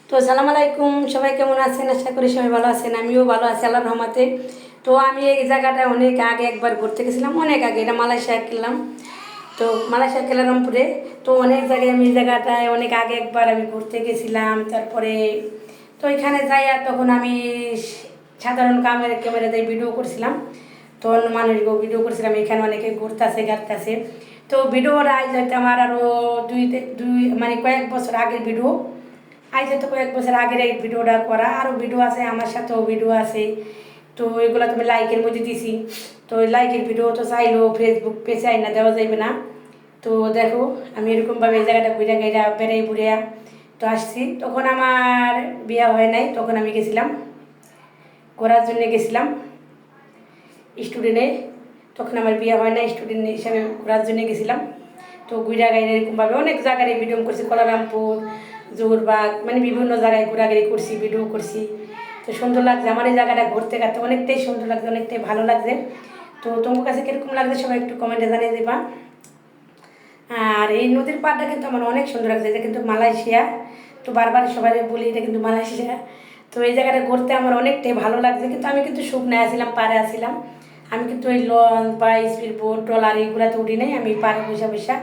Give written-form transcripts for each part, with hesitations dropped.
তো সালাম আলাইকুম, সবাই কেমন আছেন? আশা করি সবাই ভালো আছেন। আমিও ভালো আছি আল্লাহর রহমতে। তো আমি এই জায়গাটায় অনেক আগে একবার ঘুরতে গেছিলাম, অনেক আগে। এটা মালয়েশিয়া গেলাম, তো মালয়েশিয়া কেলারামপুরে। তো অনেক জায়গায় আমি এই জায়গাটায় অনেক আগে একবার আমি ঘুরতে গেছিলাম। তারপরে তো এখানে যাই, আর তখন আমি সাধারণ ক্যামেরা দিয়ে ভিডিও করছিলাম। তো অন্য মানুষকেও ভিডিও করছিলাম, এখানে অনেকে ঘুরতেছে গাড়তেছে। তো ভিডিওর আজ হয়তো আমার আরও দুই দুই মানে কয়েক বছর আগের ভিডিও। আজ হয়তো কয়েক বছর আগের এই ভিডিওটা করা, আরও ভিডিও আছে, আমার সাথেও ভিডিও আছে। তো এগুলো তুমি লাইকের মধ্যে দিছি। তো লাইকের ভিডিও তো চাইলেও ফেসবুক পেজে আইনা দেওয়া যাবে না। তো দেখো, আমি এরকমভাবে এই জায়গাটা ঘুরে ঘুরে বেড়াই বুড়িয়া তো আসছি। তখন আমার বিয়ে হয় নাই, তখন আমি গেছিলাম ঘোরার জন্য, গেছিলাম স্টুডেন্টে। তখন আমার বিয়ে হয় না, স্টুডেন্ট হিসাবে ঘোরার জন্য গেছিলাম। তো ঘুরা গাইরে এরকমভাবে অনেক জায়গায় ভিডিও করছি, কলারামপুর, জোরবাগ, মানে বিভিন্ন জায়গায় ঘোরাঘুরি করছি, ভিডিও করছি। তো সুন্দর লাগছে আমার এই জায়গাটা ঘুরতে ঘাটতে, অনেকটাই সুন্দর লাগছে, অনেকটাই ভালো লাগছে। তো তোমার কাছে কীরকম লাগছে সবাই একটু কমেন্টে জানিয়ে দেবা। আর এই নদীর পাড়টা কিন্তু আমার অনেক সুন্দর লাগছে, এটা কিন্তু মালয়েশিয়া। তো বারবার সবাই বলি এটা কিন্তু মালয়েশিয়া। তো এই জায়গাটা ঘুরতে আমার অনেকটাই ভালো লাগছে, কিন্তু আমি কিন্তু শুকনায় আসছিলাম, পাড়ে আসছিলাম। আমি কিন্তু ওই লঞ্চ বা স্পিড বোট ট্রলার এইগুলোতে উঠি নাই, আমি পাড়ে বসে বসে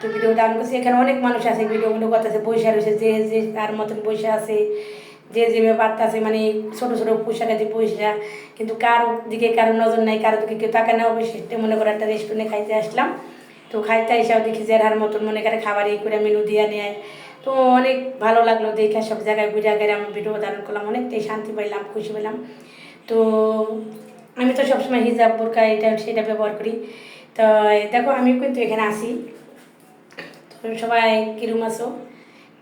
তো ভিডিও ডাউন করছি। এখানে অনেক মানুষ আছে, ভিডিওগুলো করতেছে, বসে রয়েছে, যে যে তার মতন বসে আছে, যে যে ব্যাপারটা আছে, মানে ছোটো ছোটো পোশাকে যে পয়সা, কিন্তু কারো দিকে কারো নজর নাই, কারো দিকে কেউ তাকে না হবে। সেটা মনে করে একটা রেস্টুরেন্টে খাইতে আসলাম। তো খাইতে এসেও দেখি যে আর মতন মনে করে খাবার এই করে মেনু দিয়ে নেয়। তো অনেক ভালো লাগলো দেখে, সব জায়গায় ঘুরে ঘুরে আমি ভিডিও ধারণ করলাম, অনেকটাই শান্তি পাইলাম, খুশি পেলাম। তো আমি তো সবসময় হিজাব বোরকা এটা সেটা ব্যবহার করি। তো দেখো, আমি কিন্তু এখানে আসি। তো সবাই কিরম আছো?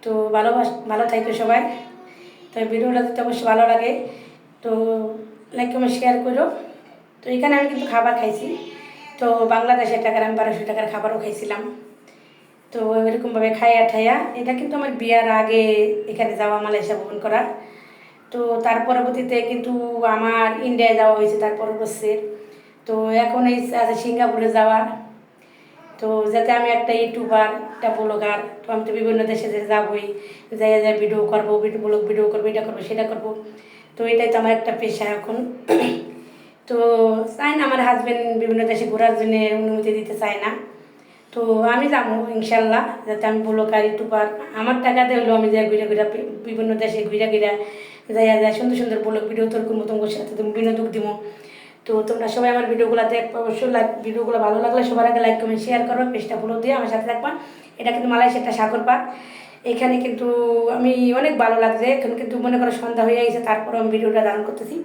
তো ভালো থাকো সবাই। তো ভিডিওটা দিতে অবশ্যই ভালো লাগে, তো লাইক কমেন্ট শেয়ার করো। তো এখানে আমি কিন্তু খাবার খাইছি। তো বাংলাদেশের টাকার আমি 1200 টাকার খাবারও খাইছিলাম। তো এরকমভাবে খাইয়া ঠাইয়া, এটা কিন্তু আমার বিয়ার আগে এখানে যাওয়া, মালয়েশিয়া ভ্রমণ করা। তো তার পরবর্তীতে কিন্তু আমার ইন্ডিয়ায় যাওয়া হয়েছে তার পরের বছর। তো এখন এই আছে সিঙ্গাপুরে যাওয়ার। তো যাতে আমি একটা ইউটিউবার, একটা ব্লগার, তো আমি তো বিভিন্ন দেশে যে যাবোই, যাই যাই ভিডিও করবো, ভিডিও করবো, এটা করবো সেটা করবো। তো এটাই তো আমার একটা পেশা এখন। তো চাই না, আমার হাজব্যান্ড বিভিন্ন দেশে ঘোরার জন্য অনুমতি দিতে চায় না। তো আমি যাবো ইনশাল্লাহ, যাতে আমি ব্লগার ইউটিউবার, আমার টাকাতে হলেও আমি যাই ঘুরে ঘুরে বিভিন্ন দেশে ঘুরে ঘুরে যাই যাই সুন্দর সুন্দর ব্লগ ভিডিও তোর করবো, তোমার সাথে তুমি বিনোদন দিব। তো তোমরা সবাই আমার ভিডিওগুলো দেখবে, অবশ্যই ভিডিওগুলো ভালো লাগলে সবার আগে লাইক কমেন্ট শেয়ার করো, পেজটা ফলো দিয়ে আমার সাথে থাকবা। এটা কিন্তু মালয়েশিয়ার একটা সাগর পাড়। এখানে কিন্তু আমি অনেক ভালো লাগছে, এখন কিন্তু মনে করো সন্ধ্যা হয়ে গেছে, তারপরে আমি ভিডিওটা ধারণ করতেছি।